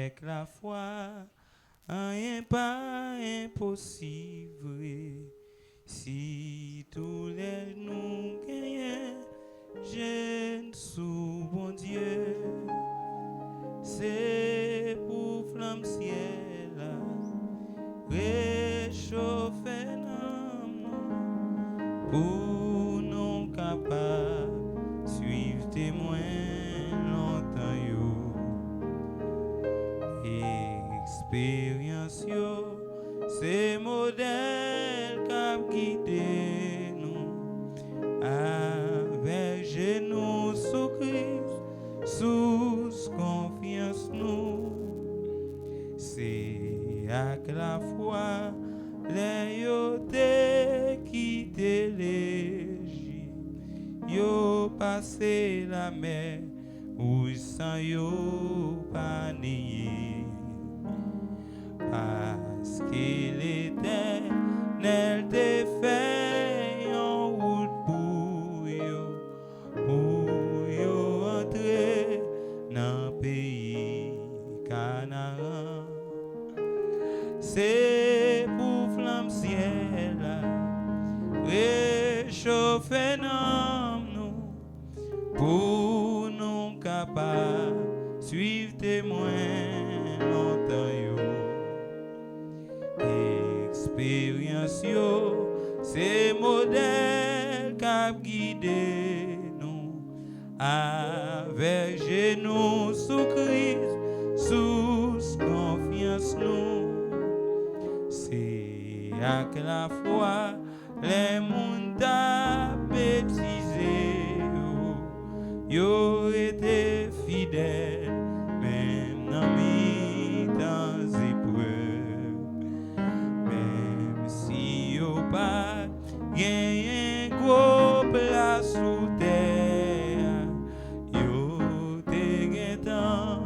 Avec la foi, rien pas impossible. Si tous les nous gagnons, je sous bon Dieu. C'est pour flamme ciel, réchauffer l'âme, pour nous capables suivre témoin longtemps yo. Expérience yo, c'est modèle qui guide nous, avec genoux sous Christ, sous confiance nous. C'est avec la foi les yo te quitté l'Égypte, yo passé la mer où sans yo pas nié. Parce qu'il l'Éternel te fait en route pour yo entrer dans le pays Canaan. C'est pour flamme ciel réchauffer nous, pour nous capables suivre témoin longtemps yo. Expérience yo, c'est modèle qui guide nous, avec genoux sous Christ, sous confiance nous. C'est avec la foi les mondes baptisés yo été fidèles même dans mes temps épreuves. Même si yo pas gagne gros place sous terre, yo te gagne temps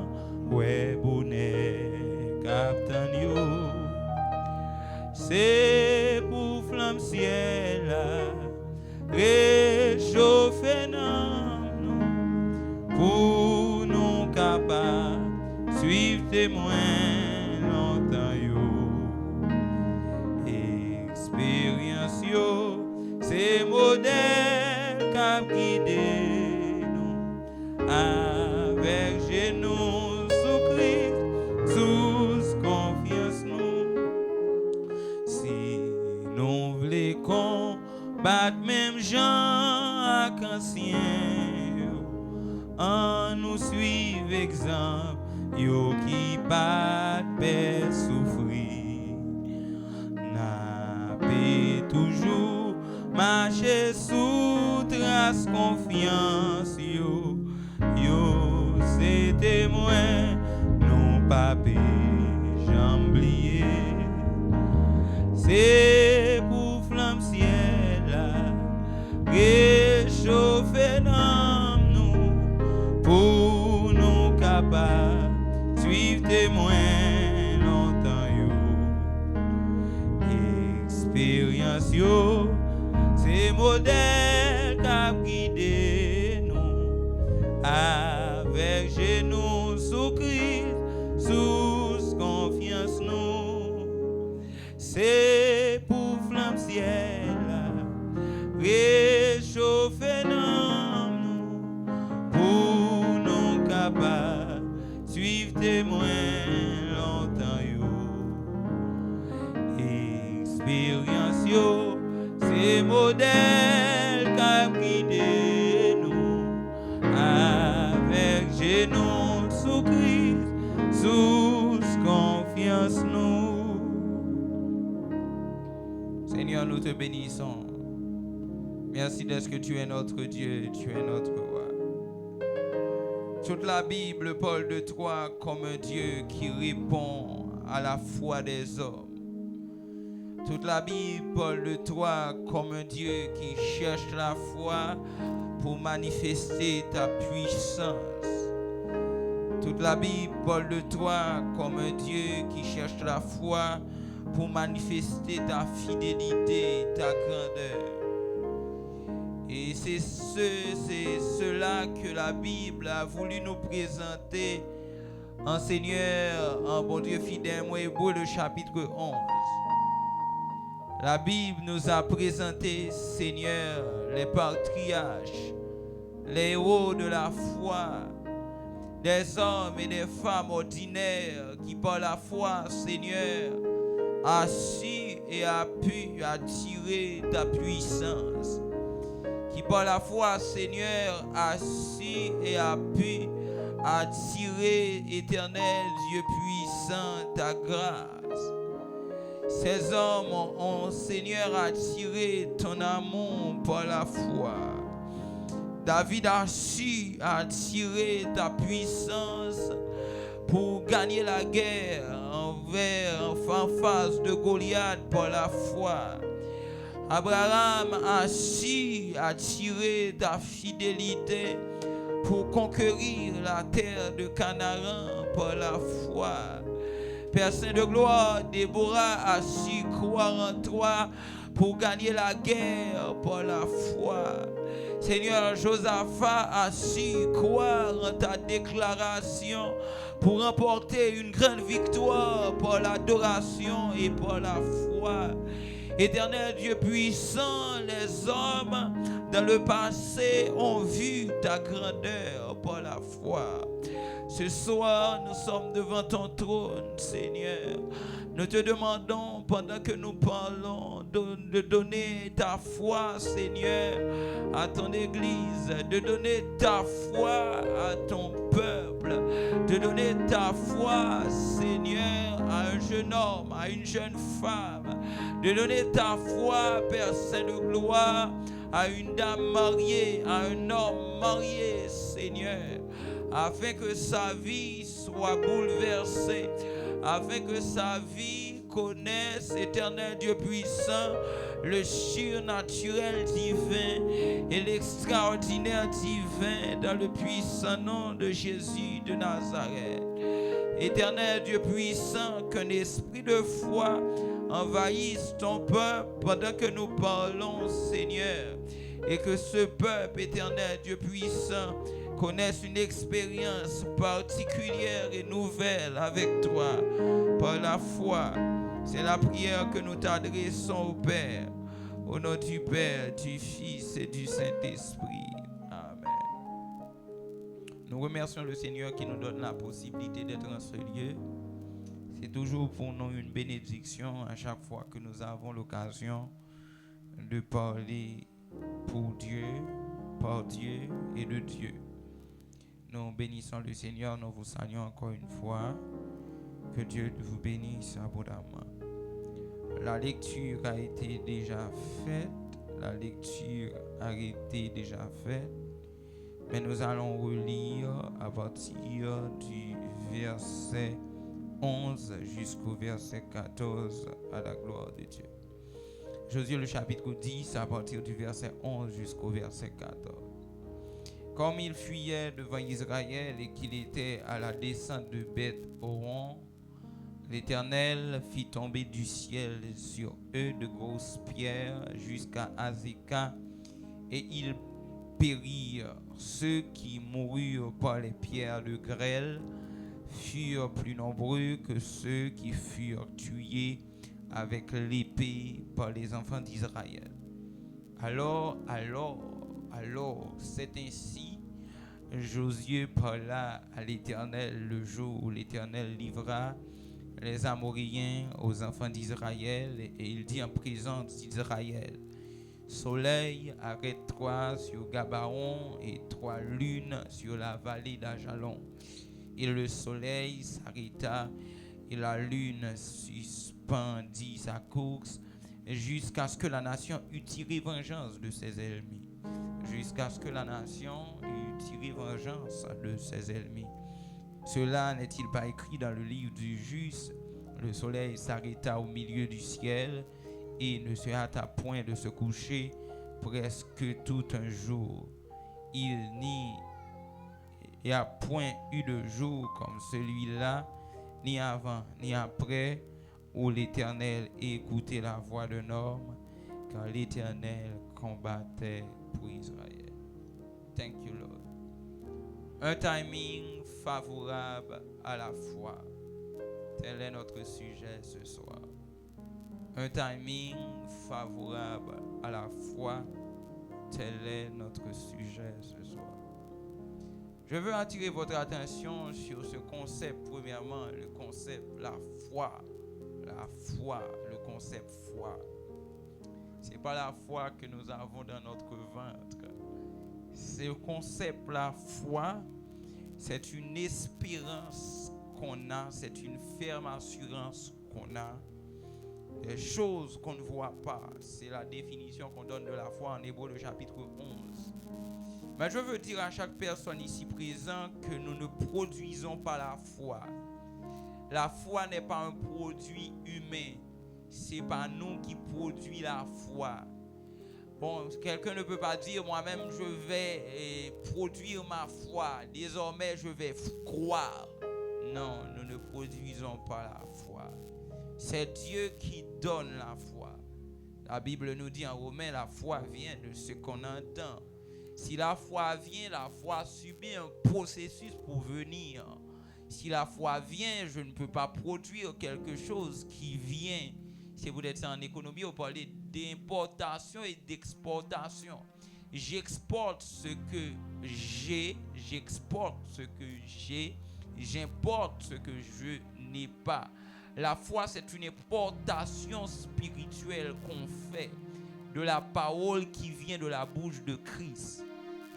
ouais bonheur captain yo. C'est pour flamme ciel réchauffer nous, pour nous capables suivre témoin longtemps yo. Expérience yo, c'est modèle qui guide nous, avec genoux sous Christ, sous confiance nous. Si nous voulons combattre même gens anciens, en nous suivre exemple yo qui pas de souffrir, n'a pas toujours marcher sous trace confiance yo c'est témoin non pas jamais oublier. C'est pour flamme ciel réchauffer nous, pour nous capables suivre témoin longtemps yo. Expérience yo, c'est modèle qui guide nous, avec genoux sous Christ, sous confiance nous. C'est pour flamme ciel réchauffer nous, pour nous capables suivre témoin longtemps yo. Expérience yo, c'est modèle qui guide nous, avec genoux sous Christ, sous confiance nous. Seigneur, nous te bénissons. Merci d'être que tu es notre Dieu, tu es notre roi. Toute la Bible parle de toi comme un Dieu qui répond à la foi des hommes. Toute la Bible parle de toi comme un Dieu qui cherche la foi pour manifester ta puissance. Toute la Bible parle de toi comme un Dieu qui cherche la foi pour manifester ta fidélité, ta grandeur. Et c'est cela que la Bible a voulu nous présenter En Seigneur, en bon Dieu fidèle, moi, Hébreu, le chapitre 11. La Bible nous a présenté, Seigneur, les patriarches, les héros de la foi, des hommes et des femmes ordinaires qui par la foi, Seigneur, a su et a pu attirer ta puissance. Qui par la foi, Seigneur, a su et a pu attirer, Éternel Dieu puissant, ta grâce. Ces hommes ont, Seigneur, attiré ton amour par la foi. David a su attirer ta puissance pour gagner la guerre en face de Goliath par la foi. Abraham a su attirer ta fidélité pour conquérir la terre de Canaan par la foi. Père Saint de gloire, Déborah a su croire en toi pour gagner la guerre par la foi. Seigneur, Josaphat a su croire en ta déclaration pour remporter une grande victoire par l'adoration et par la foi. Éternel Dieu puissant, les hommes dans le passé ont vu ta grandeur par la foi. Ce soir, nous sommes devant ton trône, Seigneur. Nous te demandons, pendant que nous parlons, de donner ta foi, Seigneur, à ton Église, de donner ta foi à ton peuple, de donner ta foi, Seigneur, à un jeune homme, à une jeune femme, de donner ta foi, Père Saint de gloire, à une dame mariée, à un homme marié, Seigneur, afin que sa vie soit bouleversée, afin que sa vie connaisse, Éternel Dieu puissant, le surnaturel divin et l'extraordinaire divin dans le puissant nom de Jésus de Nazareth. Éternel Dieu puissant, qu'un esprit de foi envahisse ton peuple pendant que nous parlons, Seigneur, et que ce peuple, Éternel Dieu puissant, connaissent une expérience particulière et nouvelle avec toi par la foi. C'est la prière que nous t'adressons au Père, au nom du Père, du Fils et du Saint-Esprit. Amen. Nous remercions le Seigneur qui nous donne la possibilité d'être en ce lieu. C'est toujours pour nous une bénédiction à chaque fois que nous avons l'occasion de parler pour Dieu, par Dieu et de Dieu. Nous bénissons le Seigneur, nous vous saluons encore une fois. Que Dieu vous bénisse abondamment. La lecture a été déjà faite. La lecture a été déjà faite. Mais nous allons relire à partir du verset 11 jusqu'au verset 14 à la gloire de Dieu. Josué le chapitre 10 à partir du verset 11 jusqu'au verset 14. Comme il fuyait devant Israël et qu'il était à la descente de Beth-Horon, l'Éternel fit tomber du ciel sur eux de grosses pierres jusqu'à Azéka, et ils périrent. Ceux qui moururent par les pierres de grêle furent plus nombreux que ceux qui furent tués avec l'épée par les enfants d'Israël. Alors, c'est ainsi Josué parla à l'Éternel le jour où l'Éternel livra les Amoréens aux enfants d'Israël, et il dit en présence d'Israël: Soleil, arrête-toi sur Gabaon, et toi, lune, sur la vallée d'Ajalon. Et le soleil s'arrêta, et la lune suspendit sa course, jusqu'à ce que la nation eût tiré vengeance de ses ennemis. Jusqu'à ce que la nation eût tiré vengeance de ses ennemis. Cela n'est-il pas écrit dans le livre du juste? Le soleil s'arrêta au milieu du ciel et ne se hâta point de se coucher presque tout un jour. Il n'y a point eu de jour comme celui-là, ni avant ni après, où l'Éternel écoutait la voix d'un homme, quand l'Éternel combattait pour Israël. Thank you, Lord. Un timing favorable à la foi. Tel est notre sujet ce soir. Un timing favorable à la foi. Tel est notre sujet ce soir. Je veux attirer votre attention sur ce concept. Premièrement, le concept, la foi. La foi, le concept foi. Ce n'est pas la foi que nous avons dans notre ventre. C'est le concept, la foi, c'est une espérance qu'on a, c'est une ferme assurance qu'on a. Des choses qu'on ne voit pas. C'est la définition qu'on donne de la foi en Hébreux, le chapitre 11. Mais je veux dire à chaque personne ici présente que nous ne produisons pas la foi. La foi n'est pas un produit humain. C'est pas nous qui produisons la foi. Bon, quelqu'un ne peut pas dire moi-même je vais produire ma foi. Désormais je vais croire. Non, nous ne produisons pas la foi. C'est Dieu qui donne la foi. La Bible nous dit en Romains, la foi vient de ce qu'on entend. Si la foi vient, la foi subit un processus pour venir. Si la foi vient, je ne peux pas produire quelque chose qui vient. Si vous êtes en économie, vous parlez d'importation et d'exportation. J'exporte ce que j'ai, j'exporte ce que j'ai, j'importe ce que je n'ai pas. La foi, c'est une importation spirituelle qu'on fait de la parole qui vient de la bouche de Christ.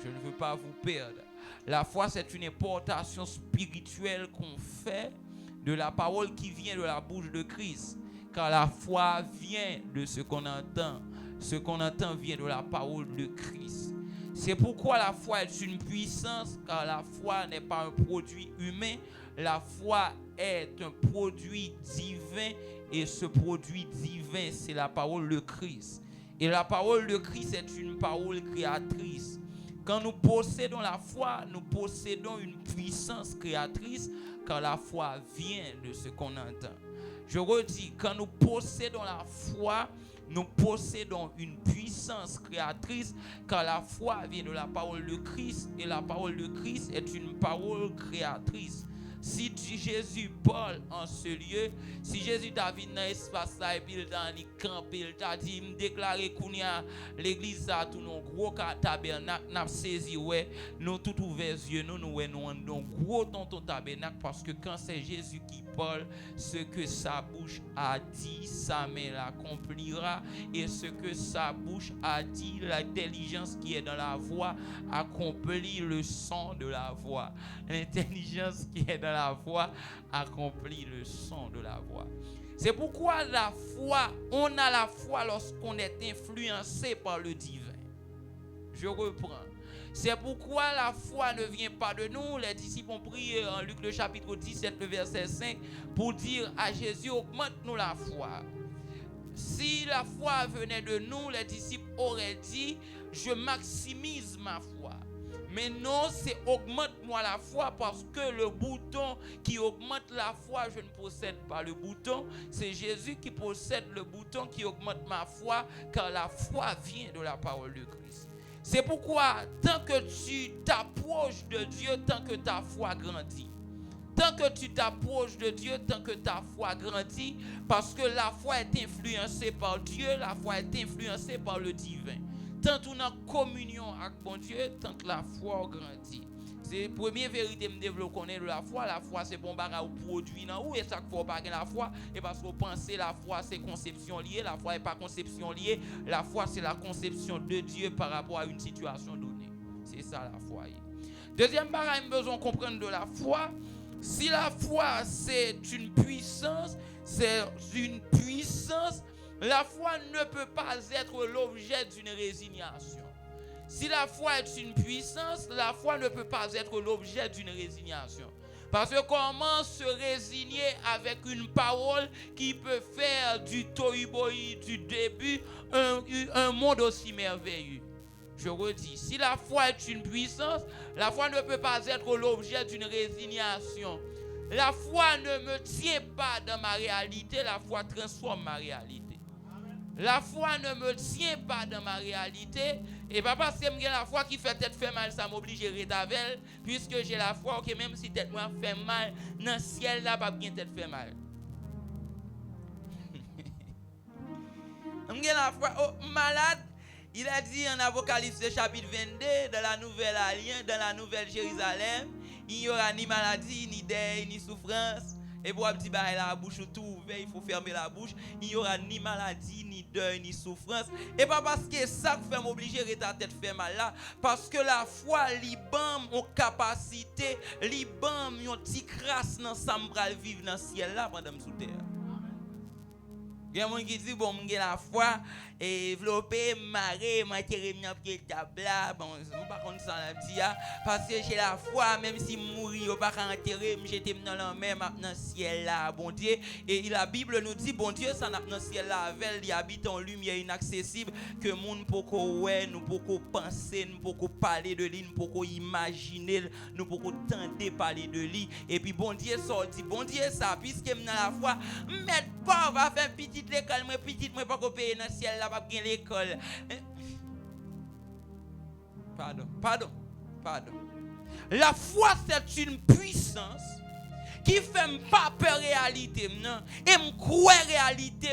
Je ne veux pas vous perdre. La foi, c'est une importation spirituelle qu'on fait de la parole qui vient de la bouche de Christ. Car la foi vient de ce qu'on entend. Ce qu'on entend vient de la parole de Christ. C'est pourquoi la foi est une puissance, car la foi n'est pas un produit humain. La foi est un produit divin, et ce produit divin, c'est la parole de Christ. Et la parole de Christ est une parole créatrice. Quand nous possédons la foi, nous possédons une puissance créatrice, car la foi vient de ce qu'on entend. Je redis, quand nous possédons la foi, nous possédons une puissance créatrice, car la foi vient de la parole de Christ, et la parole de Christ est une parole créatrice. Si Jésus parle en ce lieu, si Jésus t'a vu dans l'espace là et puis il t'a dit camper, il t'a dit me déclarer qu'on y a l'église ça tout nos gros tabernacle n'a saisi ouais, nous tout ouvert yeux nous en gros ton tabernacle parce que quand c'est Jésus qui parle, ce que sa bouche a dit, sa main l'accomplira, et ce que sa bouche a dit, l'intelligence qui est dans la voix accomplit le son de la voix. L'intelligence qui est dans la voix accomplit le son de la voix. C'est pourquoi la foi, on a la foi lorsqu'on est influencé par le divin. Je reprends. C'est pourquoi la foi ne vient pas de nous. Les disciples ont prié en Luc le chapitre 17, le verset 5, pour dire à Jésus, augmente-nous la foi. Si la foi venait de nous, les disciples auraient dit, je maximise ma foi. Mais non, c'est augmente-moi la foi, parce que le bouton qui augmente la foi, je ne possède pas le bouton. C'est Jésus qui possède le bouton qui augmente ma foi, car la foi vient de la parole de Christ. C'est pourquoi, tant que tu t'approches de Dieu, tant que ta foi grandit. Tant que tu t'approches de Dieu, tant que ta foi grandit, parce que la foi est influencée par Dieu, la foi est influencée par le divin. Tant qu'on est en communion avec bon Dieu, tant que la foi grandit. C'est la première vérité que je développe de la foi. La foi, c'est bon bagage ou produit dans où, et chaque fois pas la foi, et parce que vous pensez la foi c'est conception liée, la foi n'est pas conception liée, la foi c'est la conception de Dieu par rapport à une situation donnée. C'est ça la foi. Deuxième bagage, besoin de comprendre de la foi. Si la foi c'est une puissance, la foi ne peut pas être l'objet d'une résignation. Si la foi est une puissance, la foi ne peut pas être l'objet d'une résignation. Parce que comment se résigner avec une parole qui peut faire du tohu-bohu du début un monde aussi merveilleux? Je redis, si la foi est une puissance, la foi ne peut pas être l'objet d'une résignation. La foi ne me tient pas dans ma réalité, la foi transforme ma réalité. La foi ne me tient pas dans ma réalité. Et pas parce que j'ai la foi qui fait tête fait mal, ça m'oblige à rétavel. Puisque j'ai la foi, ok, même si tête moi fait mal, dans le ciel là, pas bien tête fait mal. J'ai la foi, oh, malade. Il a dit en Apocalypse chapitre 22, dans la nouvelle alliance, dans la nouvelle Jérusalem, il n'y aura ni maladie, ni deuil, ni souffrance. Et pour un petit bail la bouche tout ouvert, il faut fermer la bouche. Il n'y aura ni maladie, ni deuil, ni souffrance. Et pas parce que ça fait m'obliger à ta tête fait mal là. Parce que la foi, l'ibam, ont capacité, l'ibam, yon petit crasse dans sambral vivre dans le ciel là pendant sous terre. Il y a des gens qui disent, bon, j'ai la foi, et développer, marrer, m'attirer, m'appuyer, tabla, bon, je ne sais pas contre ça, parce que j'ai la foi, même si je mouris, je ne pas enterrer, j'étais dans la mer, dans le ciel là, bon Dieu. Et la Bible nous dit, bon Dieu, ça n'a dans le ciel là, avec, il habite en lumière inaccessible, que le monde peut ouais, nous pouvons penser, nous pouvons parler de lui, nous pouvons imaginer, nous pouvons tenter parler de lui. Et puis, bon Dieu, ça dit, bon Dieu, ça, puisque je dans la foi, mettre pas, va faire petite l'école, moi petite, moi pas qu'on paye dans le ciel là, pas bien l'école. Pardon. La foi, c'est une puissance qui fait pas peur réalité et me croire réalité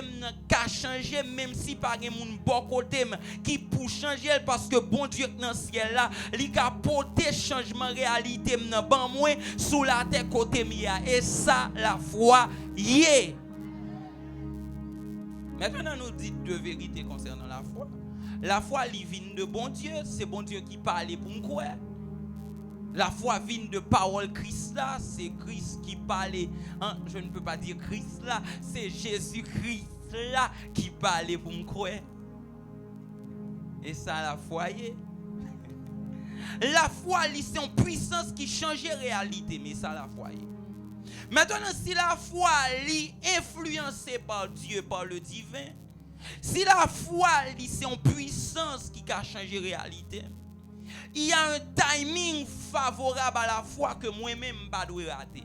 qu'a changé même si pas gen moun bon côté qui pour changer parce que bon Dieu dans le ciel là il a porté changement réalité ban moi sous la terre côté mia et ça la foi y est. Maintenant nous dit deux vérités concernant la foi. La foi vient de bon Dieu, c'est bon Dieu qui parle pour nous croire. La foi vient de parole Christ là, c'est Christ qui parle. Hein? Je ne peux pas dire Christ là, c'est Jésus-Christ là qui parle pour me croire. Et ça la foi y est. La foi c'est une puissance qui change la réalité, mais ça la foi y est. Maintenant si la foi est influencée par Dieu, par le divin, si la foi c'est une puissance qui a changé la réalité, il y a un timing favorable à la foi que moi-même pas dois rater.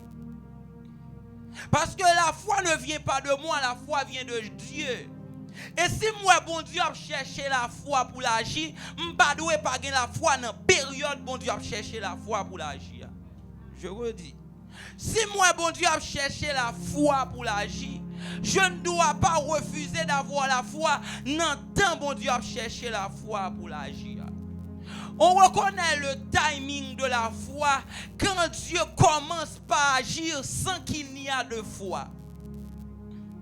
Parce que la foi ne vient pas de moi, la foi vient de Dieu. Et si moi, bon Dieu, a cherché la foi pour l'agir, je ne dois pas gagner la foi dans la période bon Dieu a cherché la foi pour l'agir. Je redis. Si moi, bon Dieu, a cherché la foi pour l'agir, je ne dois pas refuser d'avoir la foi dans le temps bon Dieu a cherché la foi pour l'agir. On reconnaît le timing de la foi quand Dieu commence par agir sans qu'il n'y a de foi.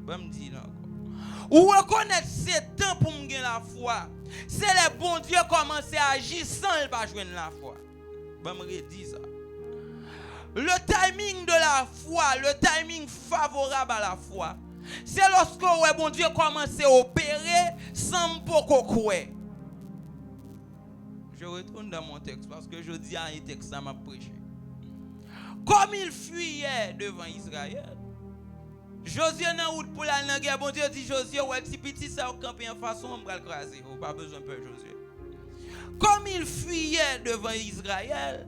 Bon, me dire encore. On reconnaît ce temps pour me gagner la foi. C'est le bon Dieu commence à agir sans il pas joindre la foi. Bon, me redis ça. Le timing de la foi, le timing favorable à la foi, c'est lorsque le bon Dieu commence à opérer sans beaucoup croire. Je retourne dans mon texte parce que je dis à un texte ça m'a prêché. Comme il fuyait devant Israël, Josué n'a route pour la guerre. Bon Dieu dit Josué, ouais, si petit ça au camp en façon, on va le craser. On pas besoin de peur Josué. Comme il fuyait devant Israël,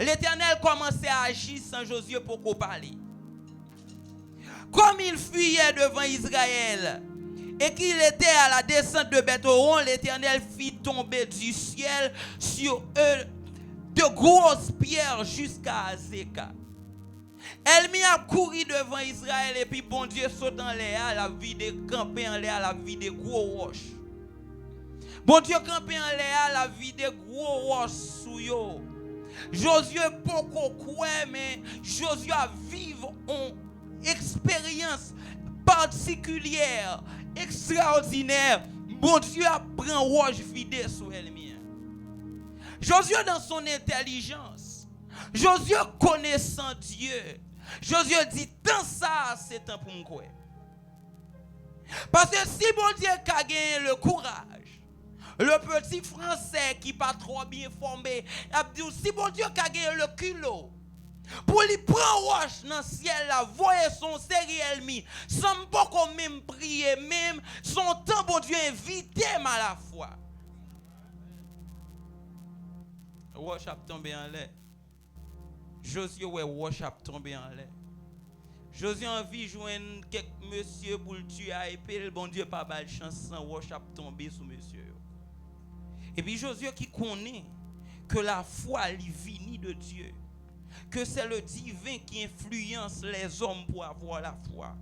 l'Éternel commençait à agir sans Josué pour qu'on parle. Comme il fuyait devant Israël, et qu'il était à la descente de Beth-horon, l'Éternel fit tomber du ciel sur eux de grosses pierres jusqu'à Azeka. Elle m'y a couru devant Israël et puis bon Dieu saute en l'air, la vie de camper en l'air, la vie de gros roches. Bon Dieu camper en l'air, la vie de gros roches sous yo. Josué beaucoup quoi mais Josué a vivre une expérience particulière, extraordinaire. Bon Dieu a pris un roche vide sur elle. Josué dans son intelligence, Josué connaissant Dieu, Josué dit tant ça c'est temps pour me croire. Parce que si bon Dieu a gagné le courage, le petit français qui pas trop bien formé, a dit si bon Dieu a gagné le culot, pour lui prendre roche dans le ciel, la voyer son série ennemi, sans pas qu'on même prier, même son temps, bon Dieu, invité à la foi. Roche a tombé en l'air. Josué, ouais, roche a tombé en l'air. Josué envie de joindre quelques monsieur pour le tuer à épée. Le bon Dieu pas mal chance sans roche à tomber sur monsieur. Et puis Josué qui connaît que la foi est venue de Dieu. Que c'est le divin qui influence les hommes pour avoir la foi.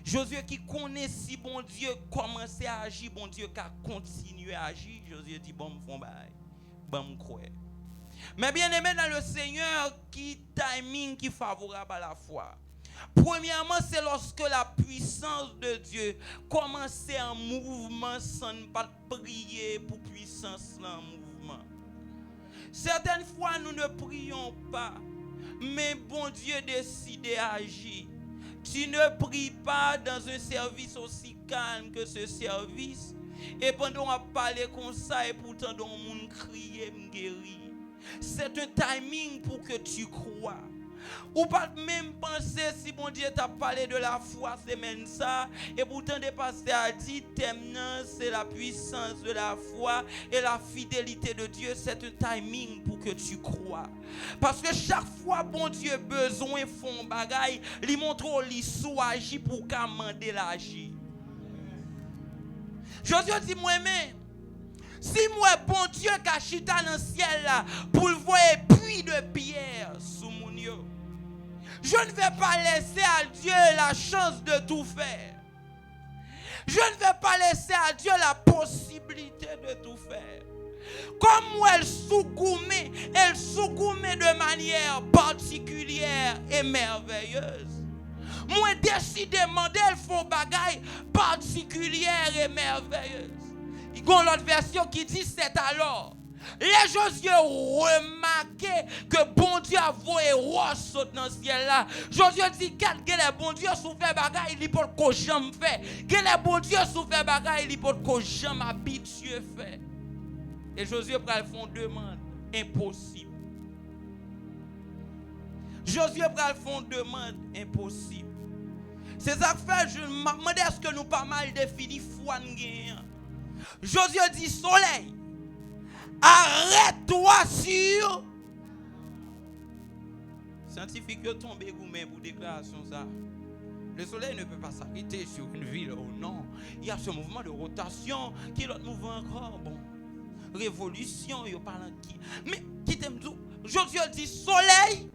Josué qui connaît si bon Dieu commence à agir, bon Dieu qui a continué à agir. Josué dit bon, me font bail, bon, me croire. Mais bien aimé dans le Seigneur, qui timing qui favorable à la foi. Premièrement, c'est lorsque la puissance de Dieu commence en mouvement sans ne pas prier pour puissance en mouvement. Certaines fois, nous ne prions pas, mais bon Dieu décide d'agir. Tu ne pries pas dans un service aussi calme que ce service. Et pendant qu'on parle comme ça, et pourtant, le monde crie, me guérit. C'est un timing pour que tu crois. Ou pas même penser si bon Dieu t'a parlé de la foi, c'est même ça. Et pourtant, des pasteurs a dit, c'est la puissance de la foi et la fidélité de Dieu. C'est un timing pour que tu crois. Parce que chaque fois, bon Dieu besoin font bagaille, lui montre lui soit agir pour commander l'agir. Josué dit moi-même, si moi, bon Dieu, cachita dans le ciel là, pour le voir puits de pierre sous mon yo, je ne vais pas laisser à Dieu la chance de tout faire. Je ne vais pas laisser à Dieu la possibilité de tout faire. Comme moi, elle soucoume de manière particulière et merveilleuse. Moi, décidément, elle fait bagaille particulière et merveilleuse. Il y a l'autre version qui dit c'est alors. Les Josué remarquaient que bon Dieu a voyé roi saute dans le ciel là. Josué dit que les bon Dieu souffert bagaille, il peut que jamais fait. Que les bon Dieu souffert bagaille, il peut que jamais habitué fait. Et Josué pral font demande impossible. Josué pral font demande impossible. C'est ça que fait je me demande est-ce que nous pas mal défini foi n'gagne. Josué dit soleil, arrête-toi sur. Scientifique tombé gourmet pour déclaration ça. Le soleil ne peut pas s'arrêter sur une ville. Oh non, il y a ce mouvement de rotation qui est l'autre mouvement encore. Bon, révolution, il parle qui. Mais qui t'aime tout. Josué dit soleil,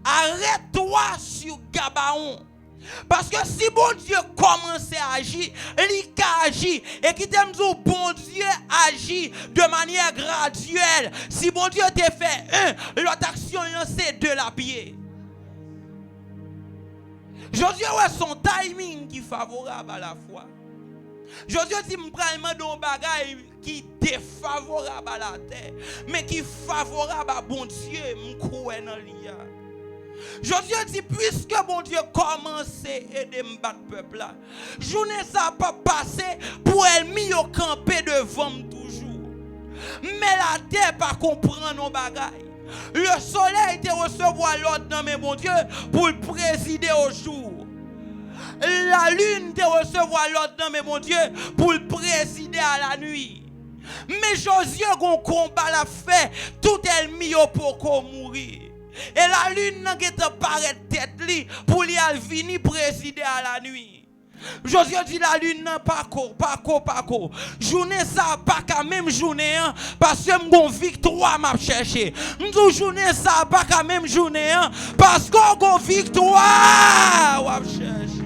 arrête-toi sur Gabaon. Parce que si bon Dieu commence à agir, il agit. Et qui t'aime dire, bon Dieu agit de manière graduelle. Si bon Dieu t'a fait un, l'autre action c'est deux la pied. Josué a son timing qui est favorable à la foi. Josué dit, je prends un bagage qui est défavorable à la terre, mais qui est favorable à bon Dieu, je crois dans l'IA. Josué dit, puisque mon Dieu commence à aider me battre peuple là, journée ça pas passer pour elle mis au camper devant toujours. Mais la terre pas comprendre nos bagailles. Le soleil te recevoir l'ordre dans mes bon Dieu pour le présider au jour. La lune te recevoir l'ordre dans mes bon Dieu pour le présider à la nuit. Mais Josué gon combat la fait tout elle mis au pour mourir. Et la lune n'a pas paraître tête li pour lui venir présider à la nuit. Josué dit la lune n'a pas ko. Journée ça pas quand même journée hein, parce que mon victoire m'a cherché. M'dou journée ça pas quand même journée hein, parce que mon victoire m'a cherché.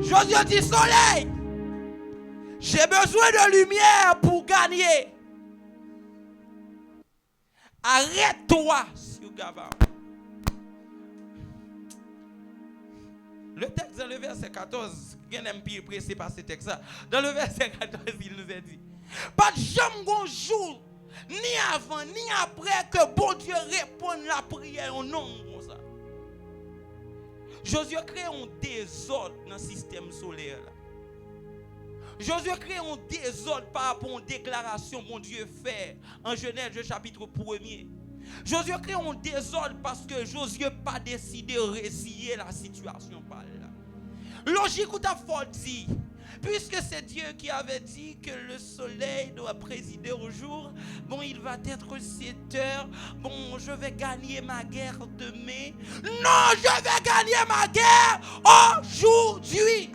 Josué dit soleil, j'ai besoin de lumière pour gagner. Arrête-toi sur Gabaon. Le texte dans le verset 14, il y a un peu pressé par ce texte. Dans le verset 14, il nous a dit, pas de jamais un jour, ni avant, ni après, que bon Dieu réponde la prière au nom comme ça. Josué crée un désordre dans le système solaire. Josué crée un désordre par rapport à une déclaration que Dieu fait en Genèse chapitre 1er. Josué crée un désordre parce que Josué n'a pas décidé de résilier la situation par là. Logique ou ta faute dit, Puisque c'est Dieu qui avait dit que le soleil doit présider au jour, bon, il va être 7 heures, bon, je vais gagner ma guerre demain. Non, je vais gagner ma guerre aujourd'hui.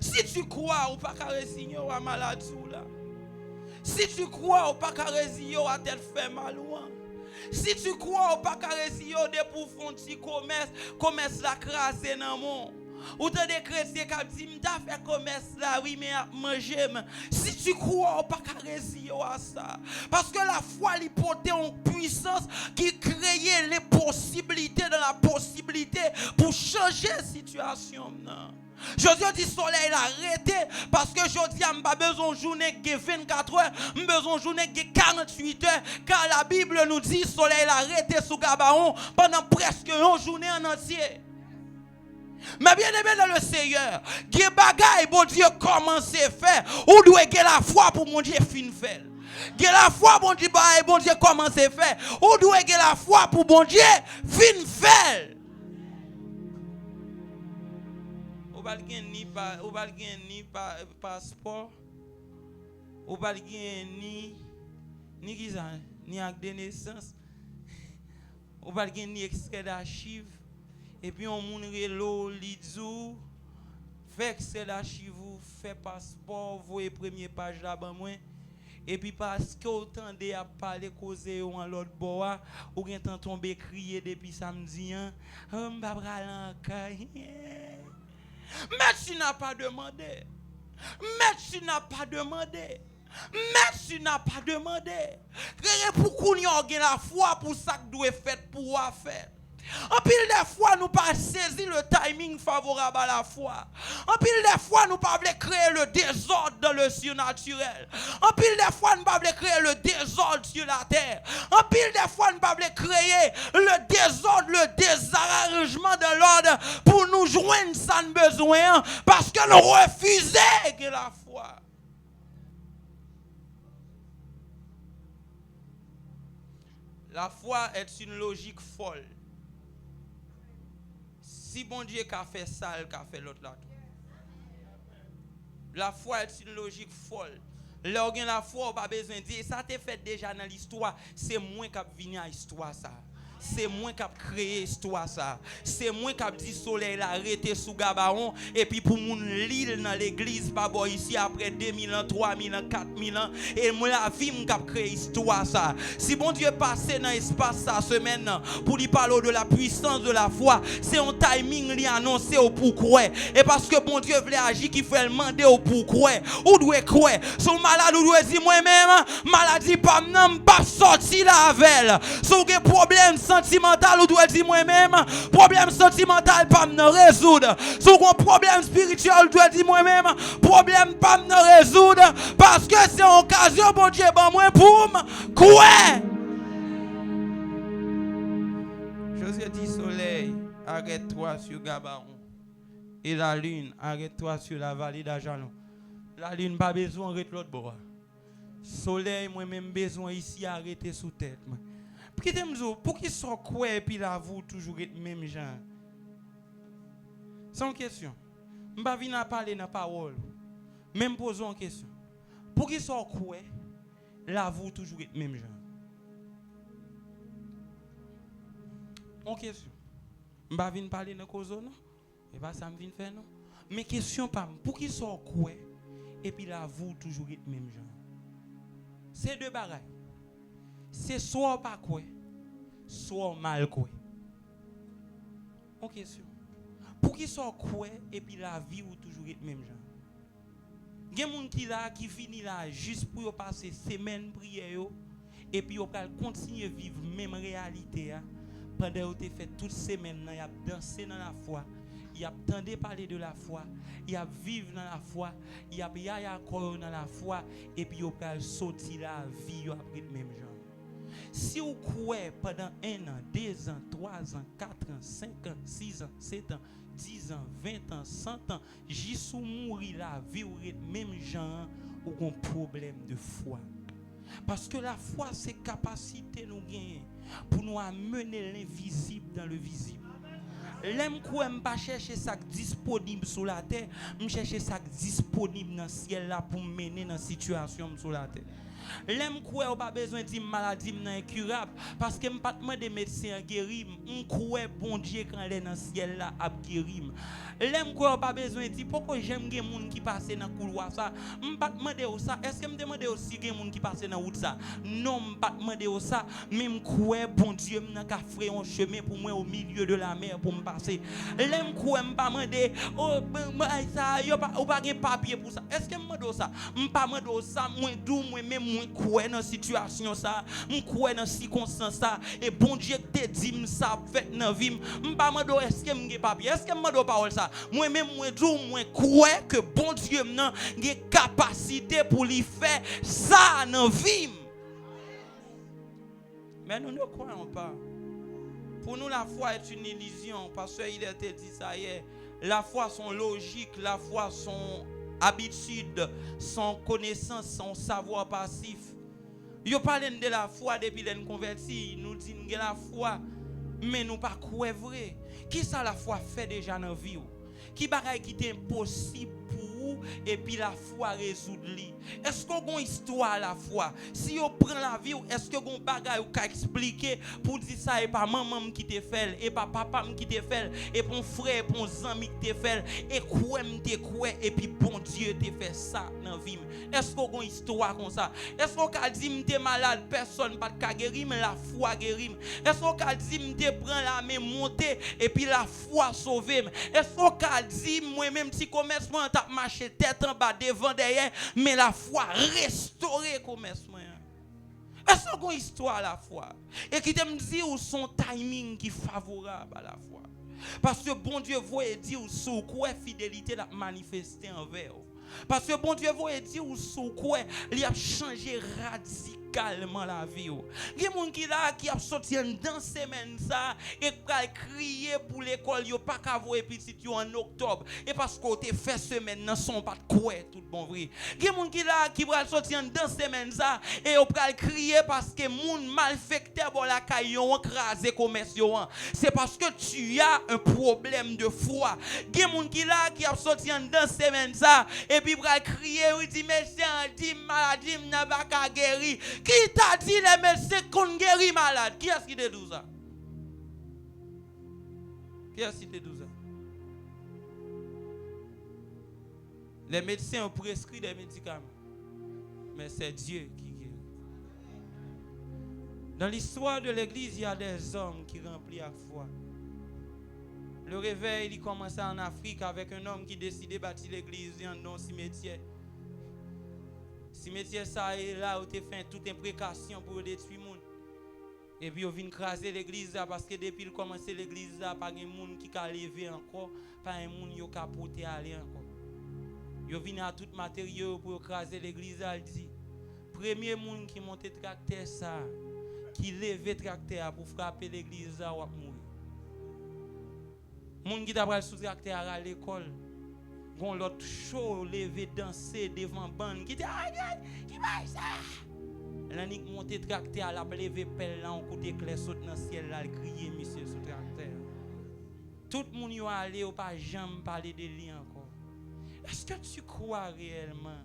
Si tu crois ou pas qu'à résigner à maladie là. Si tu crois ou pas qu'à résigner à tête fait mal ou si tu crois ou pas qu'à résigner pour faire un petit commerce la crasé dans le monde. Ou t'as des chrétiens qui disent m'ta fait commerce là oui mais manger. Si tu crois ou pas qu'à résigner à ça parce que la foi lui portait en puissance qui créait les possibilités dans la possibilité pour changer la situation. Je dis soleil arrêté parce que je dis je pas besoin de journée de 24 heures, je besoin de journée de 48 heures car la Bible nous dit soleil arrêté sous Gabaon pendant presque une journée en entier. Mais bien aimé dans le Seigneur, qui bagaille bon Dieu commence à faire, ou doit avoir la foi pour mon Dieu fin faire. Qui la foi bon Dieu commence à faire, ou doit avoir la foi pour mon Dieu fin faire. Ou pas ni passeport, ou pas ni acte de naissance, ou pas ni extrait d'archives. Et puis on moun relo lidzou fait extrait d'archives, fait passeport, voyez première page là-bas moi. Et puis parce que autant de a parler causer en l'autre bois, ou gen tant tomber crier depuis samedi m'pa pral encore. Mais tu n'as pas demandé. Mais tu n'as pas demandé. Mais tu n'as pas demandé. Pourquoi nous avons la foi pour ça que doit faire pour faire. En pile des fois, nous pas saisir le timing favorable à la foi. En pile des fois, nous pas créer le désordre dans le surnaturel. En pile des fois, nous pas créer le désordre sur la terre. En pile des fois, nous pas créer le désordre, le désarrangement de l'ordre pour nous joindre sans besoin parce que nous refusons que la foi. La foi est une logique folle. Si bon Dieu a fait ça, il a fait l'autre là. La foi est une logique folle. Lorsque la foi, pas besoin de dire, ça t'est fait déjà dans l'histoire, c'est moi qui ai venu à l'histoire ça. C'est moi qui ai créé l'histoire ça. C'est moi qui ai dit soleil l'arrêté sous Gabaon et puis pour mon l'île dans l'église pas bon ici après 2000 ans, 3000 ans, 4000 ans et moi la vie qui a créé l'histoire ça. Si bon Dieu passé dans l'espace ça semaine pour lui parler de la puissance de la foi, c'est un timing lui annoncer au pourquoi et parce que bon Dieu voulait agir qu'il faut demander au pourquoi. Ou doit croire. Son malade ou doit dire moi-même maladie pas n'am pas sorti la avec. Son problème sentimental ou doit dire moi-même problème sentimental pas me résoudre. Si vous avez un problème spirituel doit dire moi-même problème pas me résoudre parce que c'est une occasion bon Dieu ban moi pour quoi. Josué dit soleil arrête-toi sur Gabaon et la lune arrête-toi sur la vallée d'Ajalon. La lune pas besoin arrête l'autre bord. Soleil moi-même besoin ici arrêter sous tête. Pour qu'ils soient quoi et puis là vous toujours être même genre. C'est une question. Je ne vais pas venir parler dans la parole. Même poser une question. Pour qu'ils soient quoi là vous toujours être même genre. Une question. Je ne vais pas venir parler dans la cause non. Et pas ça me vient faire non. Mais question pas pour qu'ils soient quoi et puis là vous toujours être même genre. C'est deux bagages. C'est soit pas quoi, soit mal quoi. En question. Pour qu'il soit quoi et puis la vie ou toujours être même genre. Il y a des gens qui là qui finit là juste pour passer semaine prière et puis on va continuer à vivre même réalité pendant que tu fait toute semaine il a dansé dans la foi. Il a entendu parler de la foi, il a vécu dans la foi, il a yaya dans la foi et puis il a sorti la vie après même genre. Si vous croyez pendant 1 an, 2 ans, 3 ans, 4 ans, 5 ans, 6 ans, 7 ans, 10 ans, 20 ans, 100 ans, jusqu'à mourir la vie ou même genre ou un problème de foi. Parce que la foi c'est capacité nous gagner pour nous amener l'invisible dans le visible. L'aime quoi me pas chercher ça disponible sur la terre, me chercher ça disponible dans le ciel là pour mener dans situation sur la terre. L'aime quoi pas besoin de maladie incurable parce que me pas demander médecin guérir, on croit bon Dieu quand elle est dans le ciel là a guérir. L'aime quoi pas besoin de pourquoi j'aime des monde qui passe dans couloir ça, me pas demander ça, est-ce que me demander aussi des monde qui passe dans route ça? Non, me pas demander ça, mais me croit bon Dieu me n'a fait un chemin pour moi au milieu de la mer pour me passer. L'aime quoi me pas demander oh ça yo pas ou pas de papier pour ça. Est-ce que me demande ça? Me pas demander ça, moi dou moi même moi crois dans situation ça, me crois dans circonstance ça et bon Dieu te dit ça fait dans vie. Me pas demander est-ce que me papier? Est-ce que me demande parole ça? Moi même moi dou moi crois que bon Dieu n'a capacité pour lui faire ça dans vie. Mais nous ne croyons pas. Pour nous, la foi est une illusion. Parce qu'il a été dit ça hier. La foi, son logique, la foi, son habitude, son connaissance, son savoir passif. Yo parlent de la foi depuis qu'on converti. Nous disons que la foi, mais nous pas croire vrai. Qui ça la foi fait déjà dans la vie? Qui bagaille qui est impossible pour vous et puis la foi résoudre li. Est-ce qu'on a une histoire à la foi? Si on prend la vie, est-ce que on bagaille ou ka expliquer pour dire ça et pas maman qui te fait et pas papa qui te fait et pour frère et pour ami qui te fait et quoi te quoi et puis bon Dieu te fait ça dans vie. Est-ce qu'on a une histoire comme ça? Est-ce qu'on a dit m'te malade personne pas ka guérir mais la foi guérit? Est-ce qu'on a dit m'te prend la main monter et puis la foi sauver? Est-ce qu'on a dit moi même si commerçant t'a marché tête en bas devant derrière mais la foi restaurer commerçant? Est-ce qu'on a une histoire à la foi? Et qui t'aime dire son timing qui est favorable à la foi. Parce que bon Dieu voit dire sous quoi fidélité la manifester envers. Parce que bon Dieu voit dire sous quoi il a changé radicalement la vie. Il y a des gens qui là qui a sorti dans semaine ça et qui a crié pour l'école yo pas qu'à voir petit en octobre et parce qu'on te fait semaine dans son pas de quoi tout bon vrai. Il y a des gens qui là qui va sortir dans semaine ça et on va crier parce que moun malfecteur bon la caille yo écrasé commerce yo. C'est parce que tu as un problème de foi. Il y a des gens qui là qui a sorti dans semaine ça et puis va crier ou dit médecin dit maladie n'a pas qu'à guérir. Qui t'a dit les médecins qu'on guérit malade? Qui est-ce qui te dit ça? Qui est-ce qui te dit ça? Les médecins ont prescrit des médicaments. Mais c'est Dieu qui guérit. Dans l'histoire de l'église, il y a des hommes qui remplissent la foi. Le réveil, il commençait en Afrique avec un homme qui décidait de bâtir l'église dans un cimetière. Cimetière ça est là où tu fais toute imprécation pour détruire le monde. Et puis on vient craser l'église parce que depuis qu'il commence l'église pas de monde qui a levé encore, pas un monde qui a porté aller encore. Yo vient à tout matériel pour craser l'église, il dit premier monde qui monte tracteur ça, qui lève tracteur pour frapper l'église va mourir. Monde qui t'a sous tracteur à l'école. Gon l'autre chaud levé danser devant bande qui dit aïe qui va ça l'anik monter tracteur la lever pelle là on côté clair saute dans ciel là crier monsieur sous tracteur tout le monde y aller ou pas jamais parler de lui encore. Est-ce que tu crois réellement?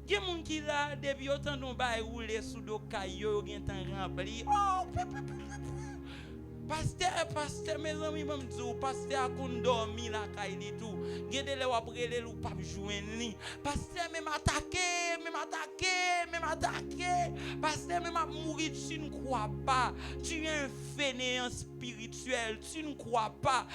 Il y a des gens qui là depuis autant d'on bail rouler sous do caillou gen temps rempli oh pasteur, mes amis, me disent, pasteur, qu'on dormi la caille tout. Gede le wabrele ou pas joindre ni. Pasteur, même attaqué. Pasteur, même mourir, tu ne crois pas. Tu es un fainéant spirituel. Tu ne crois pas.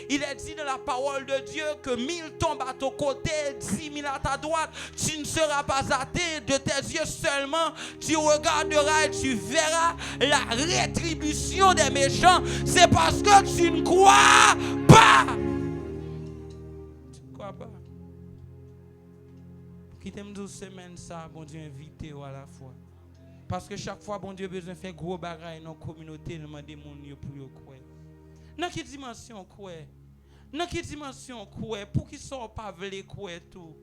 Il est dit dans la parole de Dieu que 1000 tombent à ton côté, 10 000 à ta droite. Tu ne seras pas atteint de tes yeux seulement. Tu regarderas et tu verras la rétribution des méchants. C'est parce que tu ne crois pas. Tu ne crois pas. Qui t'aime 12 semaines ça, bon Dieu invite à la fois. Parce que chaque fois, bon Dieu besoin de faire gros bagaille dans la communauté, il demande des gens pour croire. Dans quelle dimension croire? Dans quelle dimension croire? Pour qu'ils ne soient pas voulés croire tout.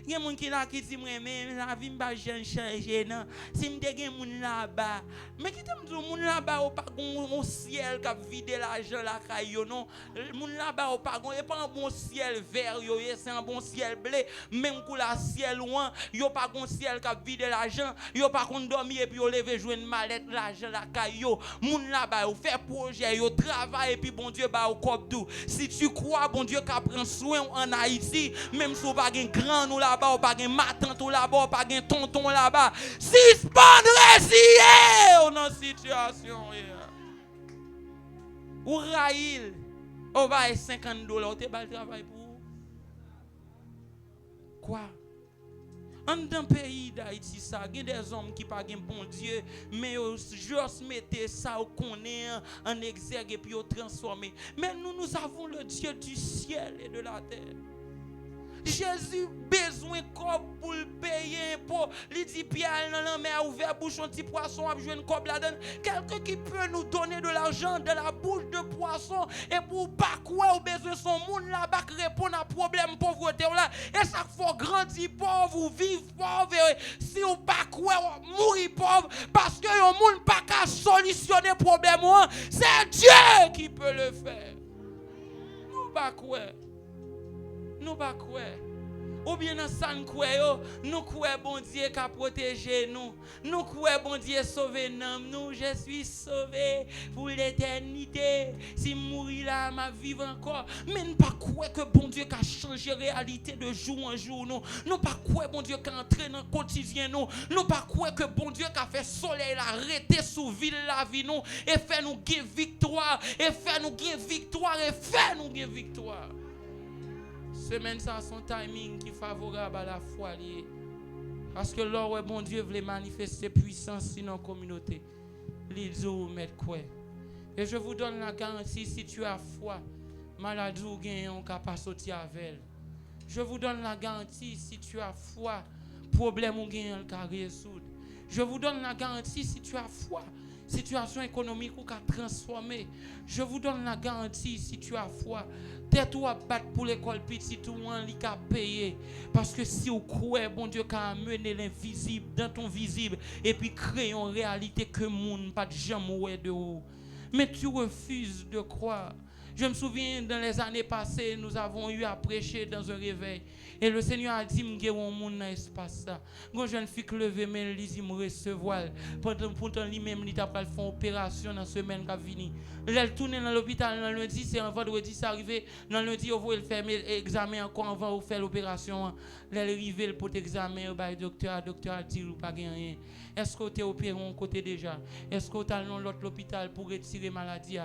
Il y a des gens qui là qui disent mais la vie m'a changer non. Si me des gens là-bas, mais qui t'aime dire moun là-bas ou pas un ciel qui a vidé l'argent la caillou non. Moun là-bas ou pas et pas un bon ciel vert yo, c'est un bon ciel bleu, même pour la ciel loin, yo pas un ciel qui a vidé l'argent, yo pas qu'on dormir et puis yo lever jouer une mallette l'argent la caillou. Moun là-bas ou fait projet, yo travail et puis bon Dieu ba ou cop. Si tu crois bon Dieu qu'a prend soin en Haïti, même si on pas un grand nous là-bas, on pas un matin tout là-bas, on pas un tonton là-bas, suspendre si dans situation ou raïl, on va $50, tu vas le travail pour quoi? En dans le pays d'Haïti, ça, il y a des hommes qui ne sont pas bon Dieu, mais juste mettre ça au connaît en exergue et puis au transformer. Mais nous avons le Dieu du ciel et de la terre. Jésus besoin pour le payer pour il dit Pierre dans la mer ouvert bouchon petit poisson a joué une cob là-dedans quelqu'un qui peut nous donner de l'argent de la bouche de poisson et pour pas quoi au besoin son monde là-bas répondre à problème pauvreté là et chaque fois grandir pauvre ou vivre pauvre si ou pas quoi mourir pauvre parce que le monde pas qu'à solutionner problème c'est Dieu qui peut le faire nous pas quoi nous pas quoi ou bien dans ça nous croyons bon Dieu qui a protégé nous. Nous croyons bon Dieu sauvé nous. Je suis sauvé pour l'éternité. Si mourir là, ma vivre encore. Mais nous pas croire que bon Dieu qui a changé la réalité de jour en jour. Nous pas croire bon Dieu qui a entré dans le quotidien. Nous pas croire que bon Dieu qui a fait soleil arrêter sous ville la vie nous et fait nous gagner victoire et fait nous gagner victoire et fait nous gagner victoire. Semaine ça son timing qui est favorable à la foi liée. Parce que là où bon Dieu voulait manifester puissance dans la communauté. Les jours mettent quoi. Et je vous donne la garantie si tu as foi, maladie ou gain on capable sortir avec elle. Je vous donne la garantie si tu as foi, problème ou gain on peut résoudre. Je vous donne la garantie si tu as foi, situation économique ou qu'a transformer. Je vous donne la garantie si tu as foi. Tête ou à battre pour l'école petit ou un li ka payer parce que si vous croyez bon Dieu qu'a amené l'invisible dans ton visible et puis créer une réalité que monde pas de jamais de haut. Mais tu refuses de croire. Je me souviens dans les années passées, nous avons eu à prêcher dans un réveil. Et le Seigneur a dit, je vais mon dans l'espace. Quand je jeune fille qui levait, mais il dit, me recevoir. Pourtant, lui-même, il a fait une opération dans la semaine qui a fini. Elle tourne dans l'hôpital dans lundi, c'est un vendredi, c'est arrivé. Dans lundi, on va faire l'examen encore avant de faire l'opération. Elle est arrivée pour l'examen, le docteur a dit, ou pas rien. Est-ce que tu es opéré en côté déjà? Est-ce que tu as dans l'autre hôpital pour retirer maladie?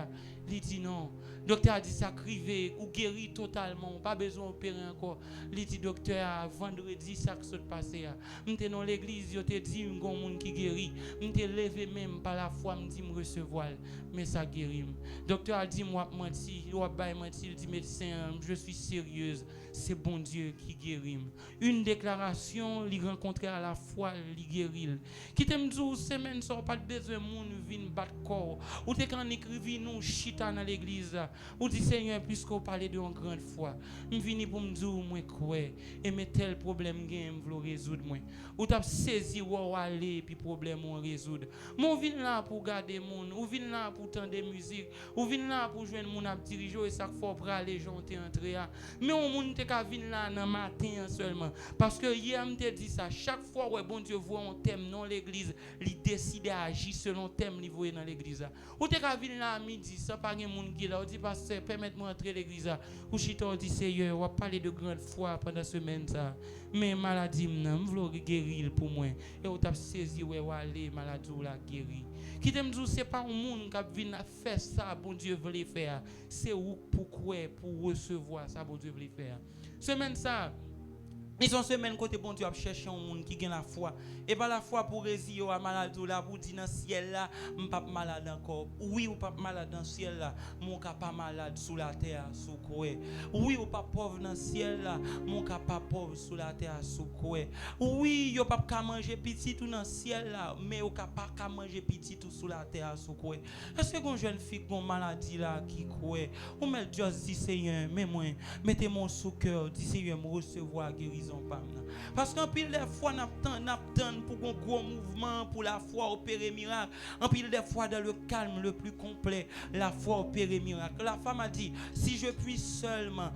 Il dit non. Le docteur a dit ça crivé ou guéri totalement, pas besoin d'opérer encore. Il dit docteur vendredi ça qui s'est passé. M'étais dans l'église, je te dit un monde qui guérit. M'étais levé même par la foi, me dit me recevoir, mais ça guérit. Le docteur a dit moi menti, il dit médecin, je suis sérieuse, c'est bon Dieu qui guérit. Une déclaration, il rencontrer à la foi, il guérit. Qui t'aime dire semaine ça pas besoin monde vinn battre corps. Ou t'es quand écrivi nous chita dans l'église. Ou dit Seigneur puisqu'on parlait de une grande foi, me vini pour me dire moi quoi et mais tel problème gain vouloir résoudre moi. Ou t'as saisi ou aller puis problème on résoudre. Mon vinn là pour garder monde, ou vinn là pour tendre musique, ou vinn là pour joindre mon ap diriger et ça faut pour aller janter entrer. Mais on monde te ka vinn là dans matin seulement parce que hier me te dit ça chaque fois ouais bon Dieu voit un thème dans l'église, il décide à agir selon thème li voyer dans l'église. Ou te ka vinn là à midi ça pas gen monde qui là on dit pasteur permettez-moi entrer l'église ou chita on dit Seigneur on va parler de grande foi pendant semaine ça mais maladie m'm vouloir guérir pour moi et on t'a saisi ouais aller maladie ou la guérir qui t'aime dire c'est pas un monde qui vient faire ça bon Dieu veut faire c'est où pourquoi pour recevoir ça bon Dieu veut faire semaine ça ils ont semaine côté bon Dieu a chercher un monde qui gagne la foi et pas la foi pour résister à maladie là pour dire dans ciel là m pas malade encore oui ou pas malade dans ciel là mon cas pas malade sous la terre sous quoi oui ou pas pauvre dans ciel là mon cas pas pauvre sous la terre sous quoi oui yo pas ka manger petit tout dans ciel là mais ou pas ka manger petit tout sous la terre sous quoi est-ce que une jeune fille qui a maladie là qui quoi ou met Dieu dit Seigneur mais moi mettez mon sous cœur dit Seigneur me recevoir guérison prison parce qu'en pile des fois n'attend pour un gros mouvement pour la foi opérer miracle. En pile des fois dans le calme le plus complet, la foi opérer miracle. La femme a dit si je puis seulement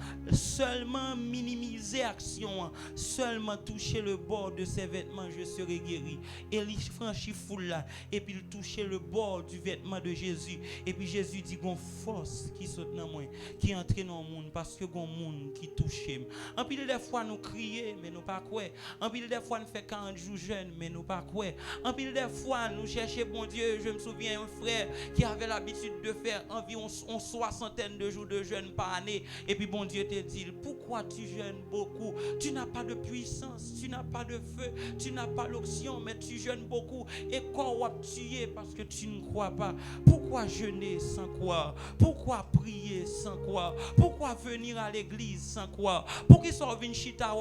minimiser action, seulement toucher le bord de ses vêtements, je serai guéri. Et il franchit foule là et puis il touchait le bord du vêtement de Jésus et puis Jésus dit gon force qui saute dans moi, qui entre dans le monde parce que gon monde qui touche. En pile des fois nous crier mais nous pas quoi. En pile des fois nous fait 40 jours jeûne mais nous pas quoi. En pile des fois nous chercher bon Dieu. Je me souviens un frère qui avait l'habitude de faire environ une soixantaine de jours de jeûne par année et puis bon Dieu te dit pourquoi tu jeûnes beaucoup? Tu n'as pas de puissance, tu n'as pas de feu, tu n'as pas l'option mais tu jeûnes beaucoup et corps va tuer parce que tu ne crois pas. Pourquoi jeûner sans croire? Pourquoi prier sans croire? Pourquoi venir à l'église sans croire? Pour qu'ils soient venus chita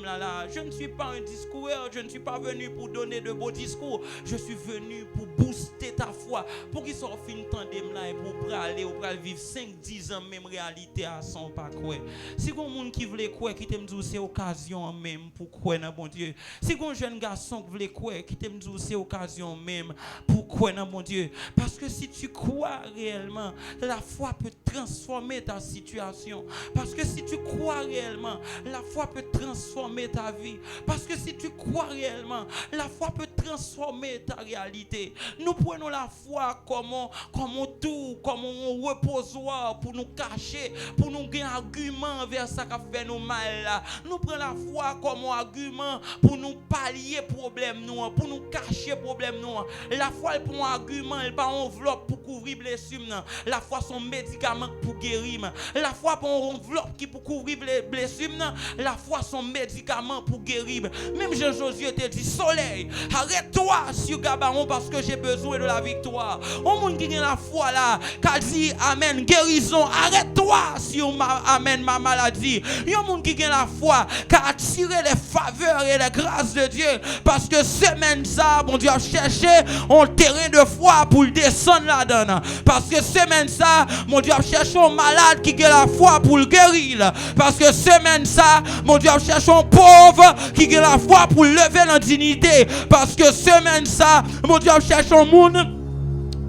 là. Je ne suis pas un discours, je ne suis pas venu pour donner de beaux discours. Je suis venu pour booster ta foi. Pour qu'ils soient venus tandem là et pour aller ou pour vivre 5-10 ans même réalité à son pas quoi. Si vous monde qui veut quoi qui t'aime dire c'est occasion même pour quoi dans bon Dieu. Si vous jeune garçon qui veut quoi qui t'aime dire c'est occasion même pour quoi dans bon Dieu. Parce que si tu crois réellement, la foi peut transformer ta situation. Parce que si tu crois réellement, la foi peut transformer ta vie. Parce que si tu crois réellement, la foi peut transformer ta réalité. Nous prenons la foi comme un tour, comme un reposoir pour nous cacher, pour nous gagner un argument vers ça qui fait nous mal. Nous prenons la foi comme un argument pour nous pallier problème nous, pour nous cacher problème nous. La foi elle prend un argument, elle pas enveloppe pour couvrir blessure. La foi son médicament pour guérir. La foi prend enveloppe qui pour couvrir les blessures. La foi son médicament pour guérir. Même Jean-Josué te dit soleil, arrête-toi sur Gabaron parce que j'ai besoin de la victoire. Au monde qui a la foi là, qui dit amen guérison, arrête-toi sur amen ma maladie. Il y a un monde qui a la foi, qui a attiré les faveurs et les grâces de Dieu parce que semaine ça, mon Dieu a cherché un terrain de foi pour le descendre là-dedans. Parce que semaine ça, mon Dieu a cherché un malade qui a la foi pour le guérir. Parce que semaine ça, mon Dieu a cherché un pauvre qui a la foi pour lever la dignité. Parce que semaine ça, mon Dieu a cherché un monde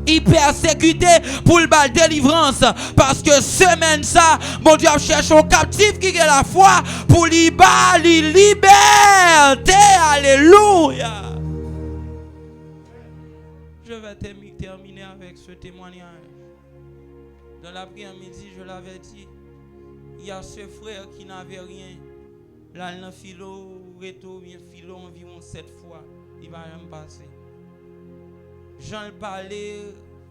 hyper sécurité pour le bal délivrance. Parce que semaine ça, mon Dieu a cherché un captif qui a la foi pour la liberté. Alléluia. Je vais terminer avec ce témoignage. Dans l'après-midi, je l'avais dit, il y a ce frère qui n'avait rien. Là, il a philo environ 7 fois. Il va même passer. Jean parlait,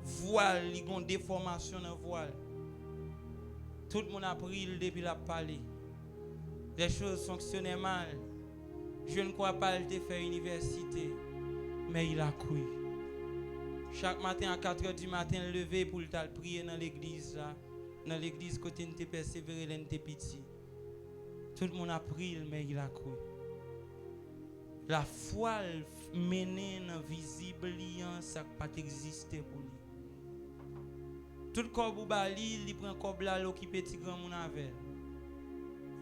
voile, il y a une déformation dans le voile. Tout le monde a pris depuis la parler. Les choses fonctionnaient mal. Je ne crois pas qu'il ait fait université, mais il a cru. Chaque matin à 4h du matin, levé pour le prier dans l'église. Dans l'église, côté de persévérer, il était petit. Tout le monde a pris, mais il a cru. La foi menée dans visible, ça n'a pas existé pour lui. Tout le corps bali, il prend corps là, qui petit grand monde avec.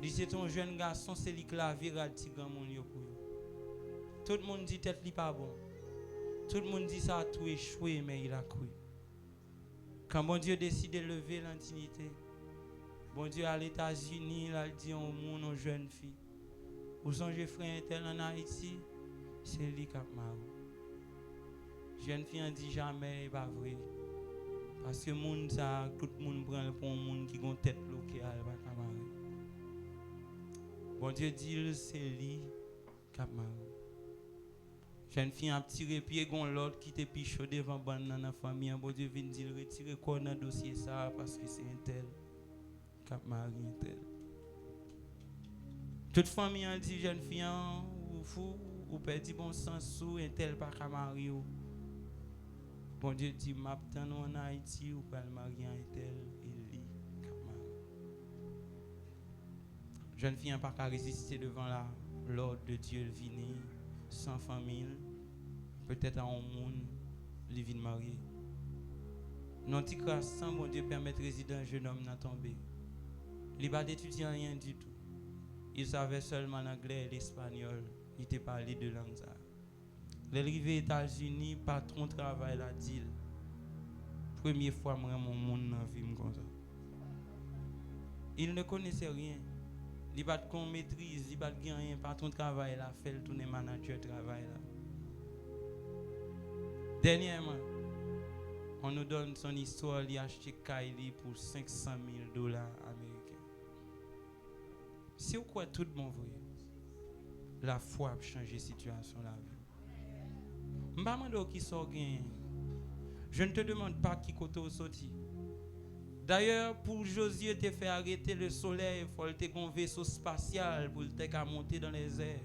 Il c'est un jeune garçon, c'est lui qui la vira petit grand monde pour lui. Tout le monde dit tête li pas bon. Tout le monde dit ça a tout échoué, mais il a cru. Quand bon Dieu décide de lever l'intimité, bon Dieu à l'États-Unis, il a dit au monde, aux jeunes filles. Vous songez frère tel en Haïti, c'est lui qui a marre. Jeune fille ne dit jamais, pas vrai. Parce que monde ça, tout le monde prend pour un monde qui a une tête bloquée, elle va pas marrer. Bon Dieu dit, c'est lui qui a marre. Jeune fille a tiré pied gon l'autre qui te pichot devant ban dans la famille. Bon Dieu vient dire retirer quoi dans dossier ça parce que c'est un tel cap mari un tel. Toute famille a dit jeune fille ou fou ou perdu bon sens sous un tel pas ka mari ou. Bon Dieu dit m'attend en Haïti ou pas le marier un tel il dit cap mari. Jeune fille n'a pas qu'à résister devant l'ordre de Dieu vini sans famille, peut-être à un monde, il vient marier. Non, tu crois sans bon Dieu permettre résident jeune homme n'a tombé. Il va d'étudier rien du tout. Il savait seulement l'anglais et l'espagnol. Il te parlait de langue. L'arrivée aux États-Unis, patron travail la dit. Première fois, moi, mon monde dans la vie comme ça. Il ne connaissait rien. Il n'a pas de maîtrise, il n'a pas de rien. Patron travail là, fait le tourner manager travail là. Dernièrement, on nous donne son histoire, il a acheté Kylie pour $500,000 américains. Si vous croyez tout bon vrai, la foi a changé la situation la vie. Je ne te demande pas qui côté au sorti. D'ailleurs, pour Josué te faire arrêter le soleil, il faut te un vaisseau spatial pour te monter dans les airs.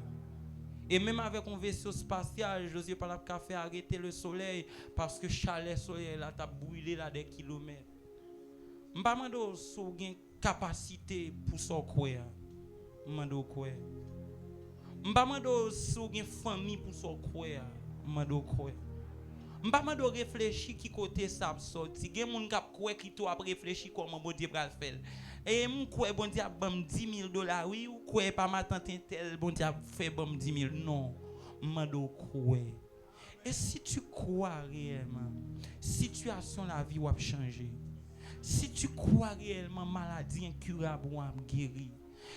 Et même avec un vaisseau spatial, Josué pas la faire arrêter le soleil parce que chalet soleil là t'a brûlé là des kilomètres. M'pa mando sou gen capacité pour so croire. Mando croire. M'pa mando sou gen famille pour so croire. Mando croire. M'pa mando réfléchir qui côté ça sorti. Gen moun k'ap croire qui to ap réfléchir comment bon Dieu pral faire. Et mon croire bon Dieu bam $10,000 oui ou croire pas ma tante tel bon Dieu fait bam 10,000 non. Mando croire. Et si tu crois réellement, situation la vie va changer. Si tu crois réellement, maladie incurable va guérir.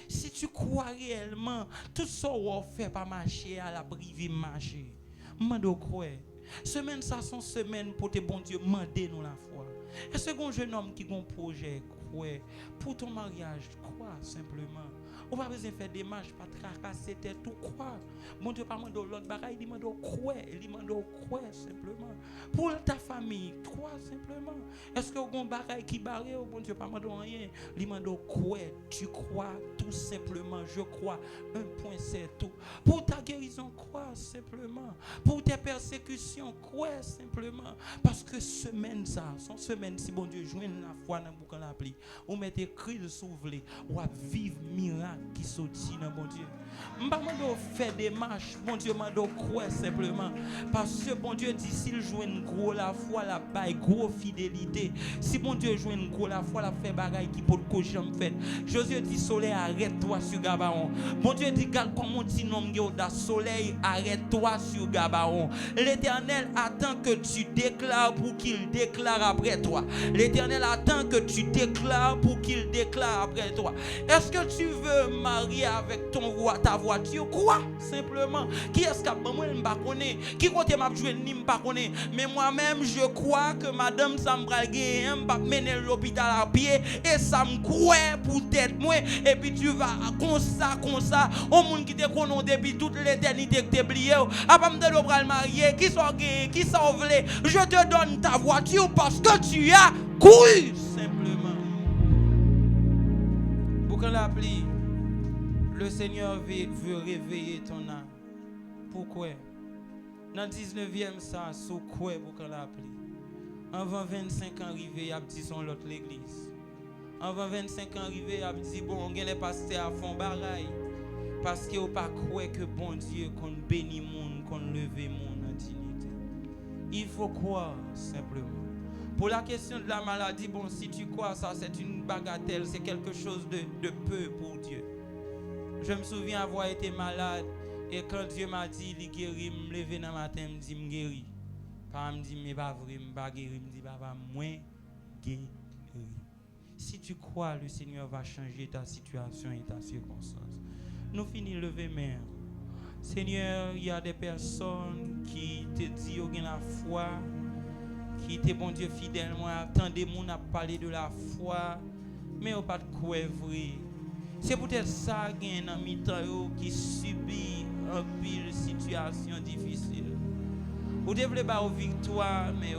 Si tu crois réellement, tout ça va faire pas marcher à la privé marcher. Mando croire. Semaine ça sont semaines pour te bon Dieu demander nous la foi. Est-ce qu'un jeune homme qui a un projet croit pour ton mariage croit simplement. On va besoin faire des marches pas tracasser tête tout croire. Mon Dieu pas demander l'autre bagaille, il demande croire, il demande croire simplement. Pour ta famille, croire simplement. Est-ce que on bagaille qui barre au bon Dieu pas demander rien, il demande croire, tu crois tout simplement, je crois. Un point c'est tout. Pour ta guérison, croire simplement. Pour tes persécutions, croire simplement. Parce que semaine ça, son semaine si bon Dieu joint la foi dans boucan la pli, ou mettez cri s'ouvrir, ou à vivre miracle qui sortit dans bon Dieu. M'pa mando faire des marches, bon Dieu mando croire simplement parce que bon Dieu dit s'il joint gros la foi la bail gros fidélité. Si bon Dieu joint gros la foi la fait bagaille qui pour que j'aime fait. Josué dit soleil arrête-toi sur Gabaon. Bon Dieu dit garde comme on dit nom da soleil arrête-toi sur Gabaon. L'Éternel attend que tu déclares pour qu'il déclare après toi. L'Éternel attend que tu déclares pour qu'il déclare après toi. Est-ce que tu veux marier avec ta voiture? Quoi? Simplement. Qui est-ce que moi je ne connais pas? Qui côté m'a joué ni me pas connais? Mais moi-même je crois que madame ça me va mener l'hôpital à pied et ça me croit pour tête moi et puis tu vas comme ça au monde qui te connaît depuis toute l'éternité que tu es oublié après me de bral marier qui soit gay qui soit volé je te donne ta voiture parce que tu as couru simplement. Pour la pluie, le Seigneur veut réveiller ton âme. Pourquoi? Dans le 19e, ça, sous quoi pour la pluie? Avant 25 ans arrivé, il a dit son l'autre l'église. Avant 25 ans arrivé, il a dit bon, on les pasteurs à fond bagaille. Parce qu'il n'y a pas croire que bon Dieu qu'on bénit monde, qu'on leve monde en dignité. Il faut croire simplement. Pour la question de la maladie, bon, si tu crois ça, c'est une bagatelle, c'est quelque chose de peu pour Dieu. Je me souviens avoir été malade et quand Dieu m'a dit, il guérit, me lever dans le matin, me dit, me guérit. Pas me dit, mais pas vrai, me pas guéri, me dit, papa, moins guéri. Si tu crois, le Seigneur va changer ta situation et ta circonstance. Nous finissons lever main. Seigneur, il y a des personnes qui te disent, qu'ils ont la foi. Qui était bon Dieu fidèlement, attendez mon à parler de la foi, mais on pas de quoi vrai. C'est peut-être ça qu'il y a un mi-temps qui subit une pile situation difficile. Vous devez pas aux victoires, mais